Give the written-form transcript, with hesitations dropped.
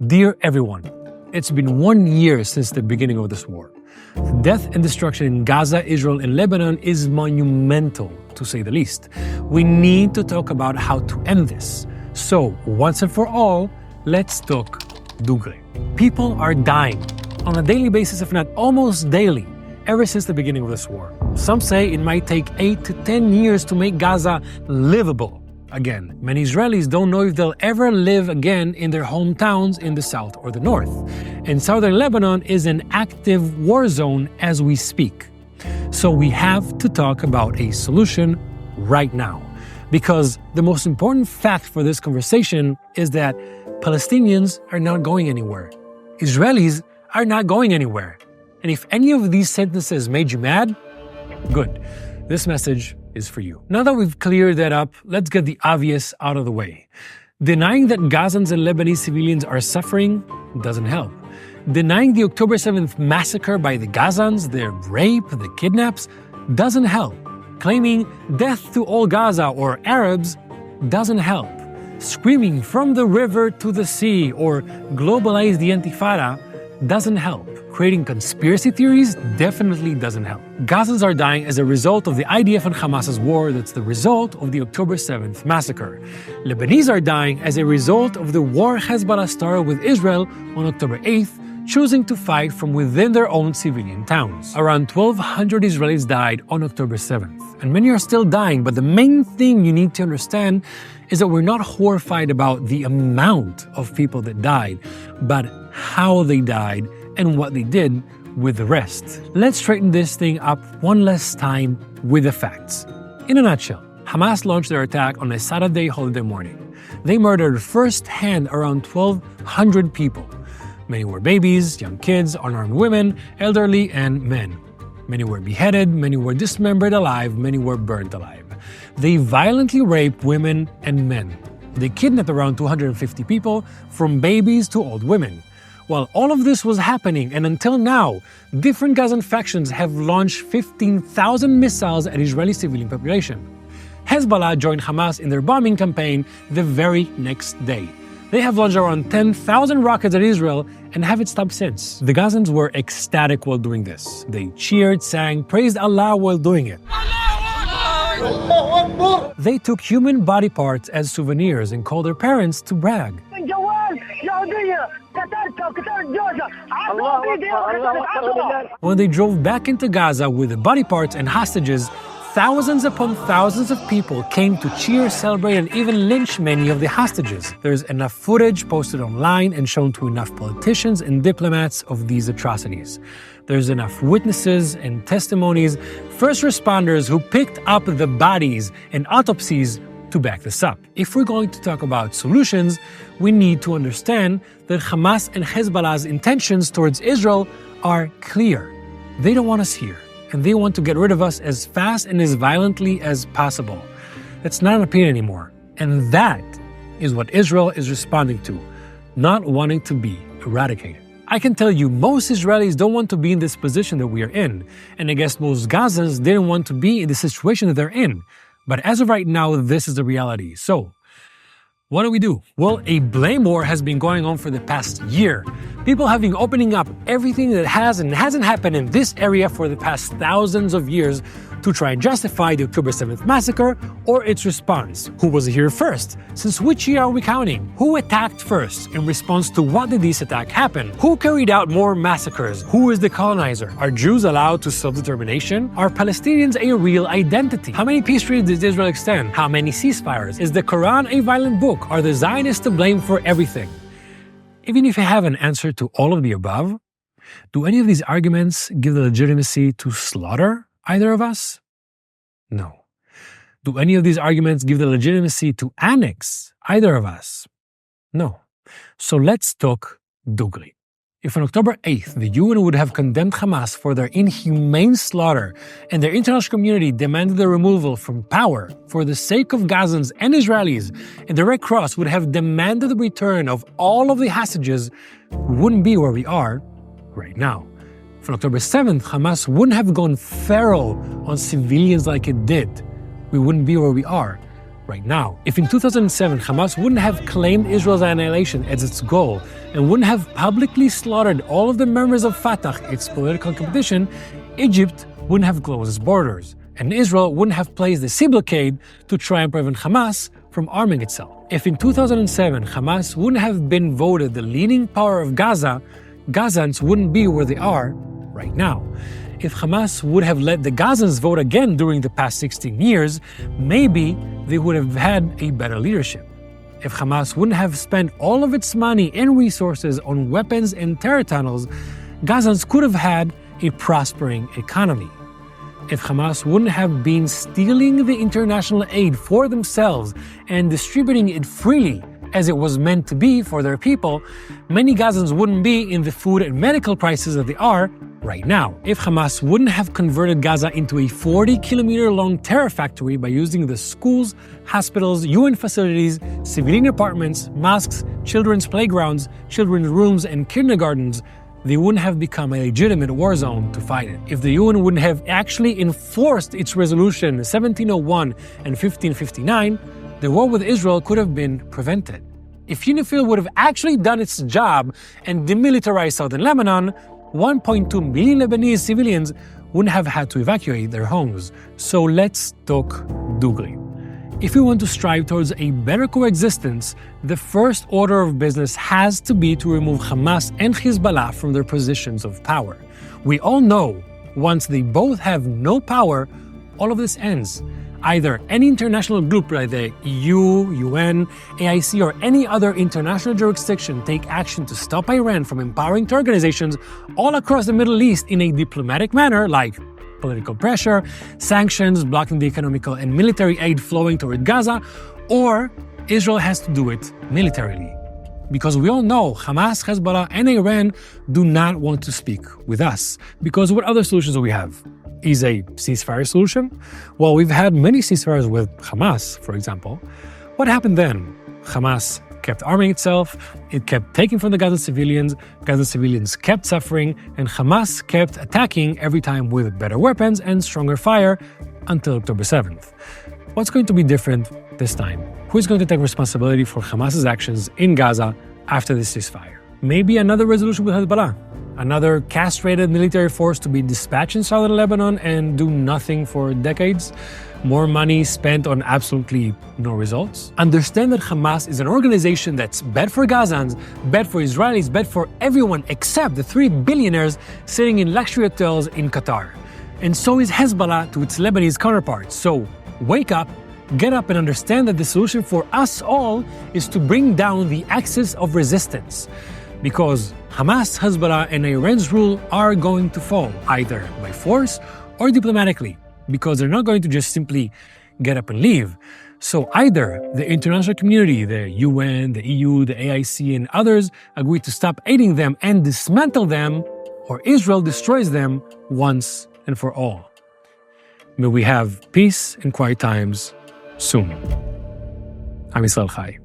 Dear everyone, it's been 1 year since the beginning of this war. The death and destruction in Gaza, Israel, and Lebanon is monumental, to say the least. We need to talk about how to end this. So, once and for all, let's talk Dugri. People are dying on a daily basis, if not almost daily, ever since the beginning of this war. Some say it might take 8 to 10 years to make Gaza livable again. Many Israelis don't know if they'll ever live again in their hometowns in the south or the north. And southern Lebanon is an active war zone as we speak. So we have to talk about a solution right now. Because the most important fact for this conversation is that Palestinians are not going anywhere. Israelis are not going anywhere. And if any of these sentences made you mad, good. This message is for you. Now that we've cleared that up, let's get the obvious out of the way. Denying that Gazans and Lebanese civilians are suffering doesn't help. Denying the October 7th massacre by the Gazans, the rape, the kidnaps, doesn't help. Claiming death to all Gaza or Arabs doesn't help. Screaming from the river to the sea or globalize the Intifada doesn't help. Creating conspiracy theories definitely doesn't help. Gazans are dying as a result of the IDF and Hamas's war that's the result of the October 7th massacre. Lebanese are dying as a result of the war Hezbollah started with Israel on October 8th, choosing to fight from within their own civilian towns. Around 1,200 Israelis died on October 7th, and many are still dying, but the main thing you need to understand is that we're not horrified about the amount of people that died, but how they died and what they did with the rest. Let's straighten this thing up one last time with the facts. In a nutshell, Hamas launched their attack on a Saturday holiday morning. They murdered firsthand around 1,200 people. Many were babies, young kids, unarmed women, elderly, and men. Many were beheaded, many were dismembered alive, many were burned alive. They violently raped women and men. They kidnapped around 250 people, from babies to old women. While all of this was happening, and until now, different Gazan factions have launched 15,000 missiles at Israeli civilian population. Hezbollah joined Hamas in their bombing campaign the very next day. They have launched around 10,000 rockets at Israel and haven't stopped since. The Gazans were ecstatic while doing this. They cheered, sang, praised Allah while doing it. They took human body parts as souvenirs and called their parents to brag. When they drove back into Gaza with the body parts and hostages, thousands upon thousands of people came to cheer, celebrate, and even lynch many of the hostages. There's enough footage posted online and shown to enough politicians and diplomats of these atrocities. There's enough witnesses and testimonies, first responders who picked up the bodies and autopsies to back this up. If we're going to talk about solutions, we need to understand that Hamas and Hezbollah's intentions towards Israel are clear. They don't want us here, and they want to get rid of us as fast and as violently as possible. That's not an opinion anymore. And that is what Israel is responding to, not wanting to be eradicated. I can tell you, most Israelis don't want to be in this position that we are in, and I guess most Gazans didn't want to be in the situation that they're in. But as of right now, this is the reality. So, what do we do? Well, a blame war has been going on for the past year. People have been opening up everything that has and hasn't happened in this area for the past thousands of years to try and justify the October 7th massacre or its response. Who was here first? Since which year are we counting? Who attacked first? In response to what did this attack happen? Who carried out more massacres? Who is the colonizer? Are Jews allowed to self-determination? Are Palestinians a real identity? How many peace treaties did Israel extend? How many ceasefires? Is the Quran a violent book? Are the Zionists to blame for everything? Even if you have an answer to all of the above, do any of these arguments give the legitimacy to slaughter either of us? No. Do any of these arguments give the legitimacy to annex either of us? No. So let's talk Dugri. If on October 8th the UN would have condemned Hamas for their inhumane slaughter and their international community demanded their removal from power for the sake of Gazans and Israelis, and the Red Cross would have demanded the return of all of the hostages, we wouldn't be where we are right now. If on October 7th Hamas wouldn't have gone feral on civilians like it did, we wouldn't be where we are right now. If in 2007 Hamas wouldn't have claimed Israel's annihilation as its goal and wouldn't have publicly slaughtered all of the members of Fatah, its political competition, Egypt wouldn't have closed its borders, and Israel wouldn't have placed the sea blockade to try and prevent Hamas from arming itself. If in 2007 Hamas wouldn't have been voted the leading power of Gaza, Gazans wouldn't be where they are right now. If Hamas would have let the Gazans vote again during the past 16 years, maybe they would have had a better leadership. If Hamas wouldn't have spent all of its money and resources on weapons and terror tunnels, Gazans could have had a prospering economy. If Hamas wouldn't have been stealing the international aid for themselves and distributing it freely as it was meant to be for their people, many Gazans wouldn't be in the food and medical crisis that they are right now. If Hamas wouldn't have converted Gaza into a 40-kilometer-long terror factory by using the schools, hospitals, UN facilities, civilian apartments, mosques, children's playgrounds, children's rooms, and kindergartens, they wouldn't have become a legitimate war zone to fight it. If the UN wouldn't have actually enforced its resolution 1701 and 1559, the war with Israel could have been prevented. If UNIFIL would have actually done its job and demilitarized southern Lebanon, 1.2 million Lebanese civilians wouldn't have had to evacuate their homes. So let's talk Dugri. If we want to strive towards a better coexistence, the first order of business has to be to remove Hamas and Hezbollah from their positions of power. We all know, once they both have no power, all of this ends. Either any international group like the EU, UN, AIC, or any other international jurisdiction take action to stop Iran from empowering terror organizations all across the Middle East in a diplomatic manner, like political pressure, sanctions, blocking the economical and military aid flowing toward Gaza, or Israel has to do it militarily. Because we all know Hamas, Hezbollah, and Iran do not want to speak with us. Because what other solutions do we have? Is a ceasefire solution? Well, we've had many ceasefires with Hamas, for example. What happened then? Hamas kept arming itself, it kept taking from the Gaza civilians kept suffering, and Hamas kept attacking every time with better weapons and stronger fire until October 7th. What's going to be different this time? Who is going to take responsibility for Hamas's actions in Gaza after this ceasefire? Maybe another resolution with Hezbollah, another castrated military force to be dispatched in southern Lebanon and do nothing for decades? More money spent on absolutely no results? Understand that Hamas is an organization that's bad for Gazans, bad for Israelis, bad for everyone except the 3 billionaires sitting in luxury hotels in Qatar. And so is Hezbollah to its Lebanese counterparts. So wake up, get up, and understand that the solution for us all is to bring down the axis of resistance. Because Hamas, Hezbollah, and Iran's rule are going to fall, either by force or diplomatically, because they're not going to just simply get up and leave. So either the international community, the UN, the EU, the AIC, and others agree to stop aiding them and dismantle them, or Israel destroys them once and for all. May we have peace and quiet times soon. I'm Israel Chai.